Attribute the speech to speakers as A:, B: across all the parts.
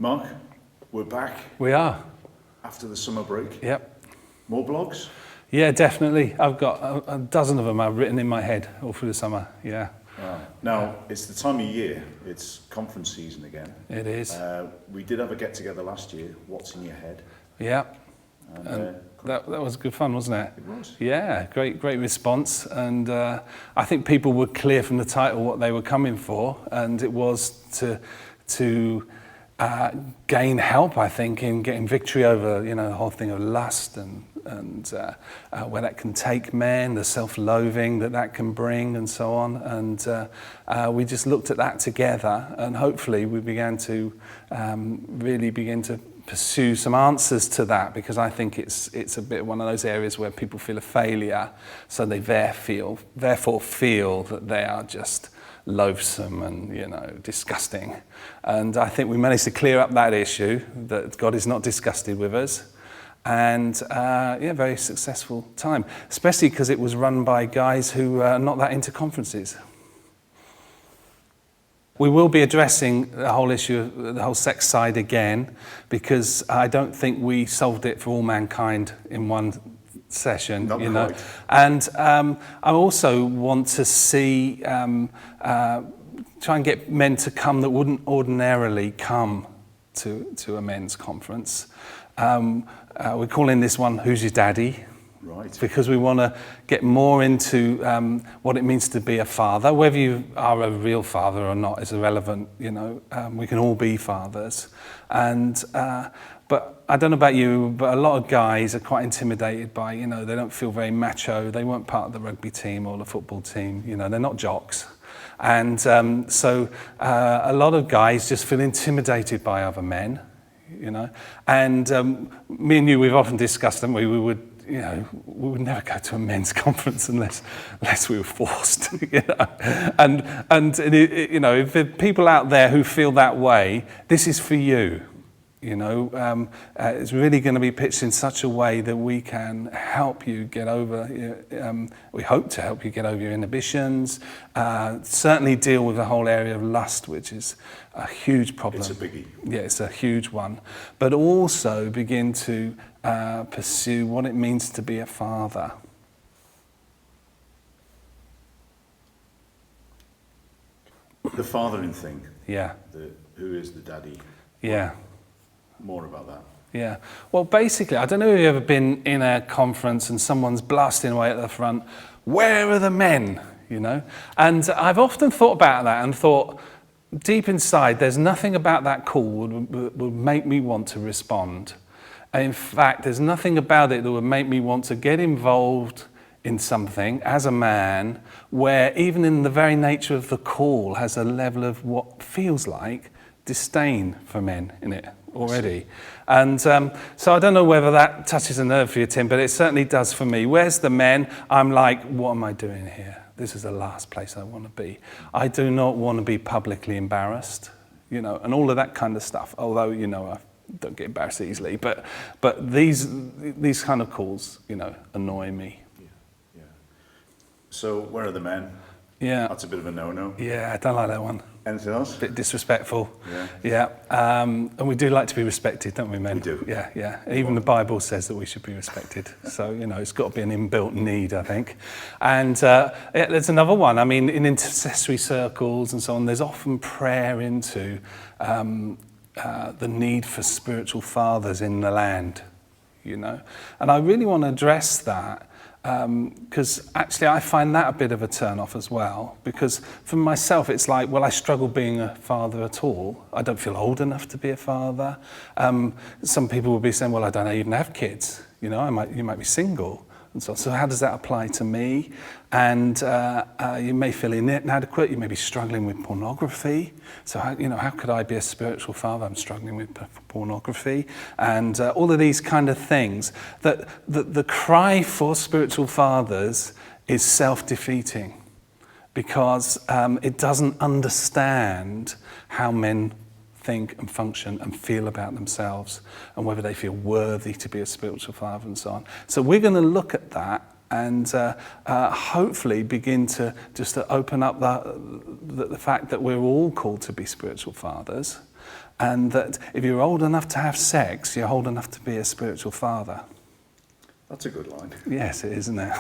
A: Mark, we're back
B: We are.
A: after the summer break.
B: Yep.
A: More blogs?
B: Yeah, definitely. I've got a dozen of them I've written in my head all through the summer. Yeah.
A: Wow. Now, it's the time of year, it's conference season again.
B: It is.
A: We did have a get-together last year, What's in Your Head?
B: Yeah.
A: And,
B: That was good fun, wasn't it?
A: it was.
B: Yeah, great response. And I think people were clear from the title what they were coming for, and it was to gain help, I think, in getting victory over, the whole thing of lust and where that can take men, the self-loathing that can bring, and so on. And we just looked at that together, and hopefully we began to really begin to pursue some answers to that, because I think it's a bit one of those areas where people feel a failure, so they therefore feel that they are just loathsome and disgusting. And I think we managed to clear up that issue, that God is not disgusted with us. And very successful time, especially because it was run by guys who are not that into conferences. We will be addressing the whole issue of the whole sex side again, because I don't think we solved it for all mankind in one session.
A: Not quite.
B: And I also want to see, try and get men to come that wouldn't ordinarily come to a men's conference. We're calling this one "Who's Your Daddy?"
A: Right.
B: Because we want to get more into what it means to be a father. Whether you are a real father or not is irrelevant. We can all be fathers. And but I don't know about you, but a lot of guys are quite intimidated by, they don't feel very macho. They weren't part of the rugby team or the football team. They're not jocks. And so a lot of guys just feel intimidated by other men. And me and you, we've often discussed, haven't we? We would never go to a men's conference unless we were forced. And if there are people out there who feel that way, this is for you. It's really going to be pitched in such a way that we can help you get over. We hope to help you get over your inhibitions. Certainly deal with the whole area of lust, which is a huge problem.
A: It's a biggie.
B: Yeah, it's a huge one. But also begin to pursue what it means to be a father.
A: The fathering thing.
B: Yeah.
A: Who is the daddy?
B: Yeah.
A: More about that.
B: Yeah. Well, basically, I don't know if you've ever been in a conference and someone's blasting away at the front, "Where are the men?" And I've often thought about that and thought, deep inside, there's nothing about that call that would make me want to respond. And in fact, there's nothing about it that would make me want to get involved in something as a man where even in the very nature of the call has a level of what feels like disdain for men in it already. And so I don't know whether that touches a nerve for you, Tim, but it certainly does for me. Where's the men? I'm like, what am I doing here? This is the last place I want to be. I do not want to be publicly embarrassed, and all of that kind of stuff. Although, I don't get embarrassed easily, but these kind of calls, annoy me.
A: Yeah. So where are the men?
B: Yeah.
A: That's a bit of a no-no.
B: Yeah, I don't like that one.
A: Anything else?
B: Bit disrespectful.
A: Yeah.
B: And we do like to be respected, don't we, men?
A: We do.
B: Yeah. Even the Bible says that we should be respected. So, it's got to be an inbuilt need, I think. And there's another one. I mean, in intercessory circles and so on, there's often prayer into the need for spiritual fathers in the land, And I really want to address that. Because actually I find that a bit of a turn-off as well, because for myself it's like, well, I struggle being a father at all. I don't feel old enough to be a father. Some people will be saying, well, I don't even have kids, you might be single. And so how does that apply to me? And you may feel inadequate, you may be struggling with pornography. So how could I be a spiritual father? I'm struggling with pornography. And all of these kind of things. That the cry for spiritual fathers is self-defeating, because it doesn't understand how men think and function and feel about themselves, and whether they feel worthy to be a spiritual father and so on. So we're going to look at that and hopefully begin to open up the fact that we're all called to be spiritual fathers, and that if you're old enough to have sex, you're old enough to be a spiritual father.
A: That's a good line.
B: Yes, it is, isn't it?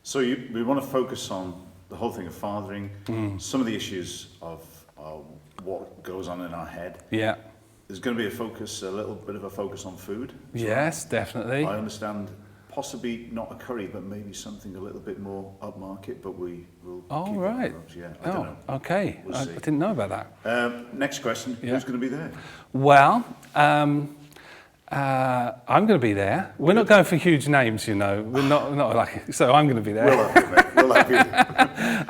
A: So we want to focus on the whole thing of fathering, some of the issues of what goes on in our head.
B: Yeah.
A: There's going to be a little bit of a focus on food.
B: Yes, definitely.
A: I understand possibly not a curry, but maybe something a little bit more upmarket, but we will keep it
B: right.
A: on. Yeah, I don't know.
B: Okay.
A: We'll
B: I
A: see.
B: didn't know about that.
A: Next question,
B: Yeah.
A: who's going to be there?
B: Well, I'm going to be there. We're not going for huge names, you know. We're not like, so I'm going to be there.
A: We'll have you, mate. We'll have you.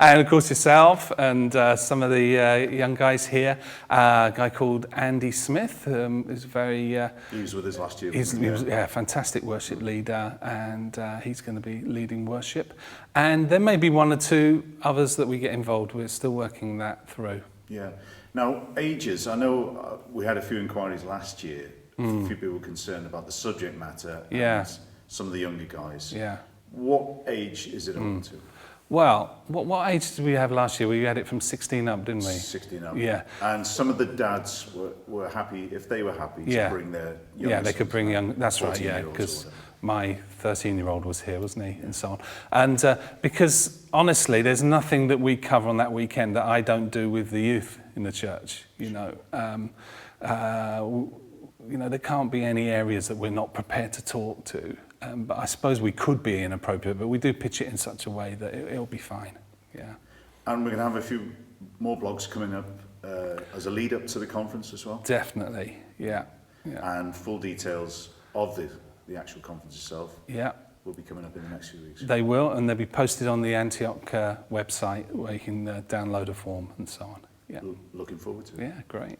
B: And of course yourself and some of the young guys here. A guy called Andy Smith is very...
A: He was with us last year.
B: he was a fantastic worship leader, and he's going to be leading worship. And there may be one or two others that we get involved with, still working that through.
A: Yeah. Now, ages. I know we had a few inquiries last year. A few people were concerned about the subject matter
B: Yeah.
A: and some of the younger guys.
B: Yeah.
A: What age is it open to?
B: Well, what age did we have last year? We had it from 16 up, didn't we?
A: 16 up.
B: Yeah.
A: And some of the dads were happy, if they were happy, to bring their young
B: Yeah, they could
A: sons,
B: bring young... That's right, yeah,
A: 14-year-olds or
B: because
A: whatever.
B: my 13-year-old was here, wasn't he, and so on. And because, honestly, there's nothing that we cover on that weekend that I don't do with the youth in the church, you know. You know, there can't be any areas that we're not prepared to talk to. But I suppose we could be inappropriate, but we do pitch it in such a way that it'll be fine. Yeah.
A: And we're going to have a few more blogs coming up as a lead up to the conference as well.
B: Definitely. Yeah. Yeah.
A: And full details of the actual conference itself
B: Yeah.
A: will be coming up in the next few weeks.
B: They will, and they'll be posted on the Antioch website where you can download a form and so on. Yeah.
A: Looking forward to it.
B: Yeah. Great.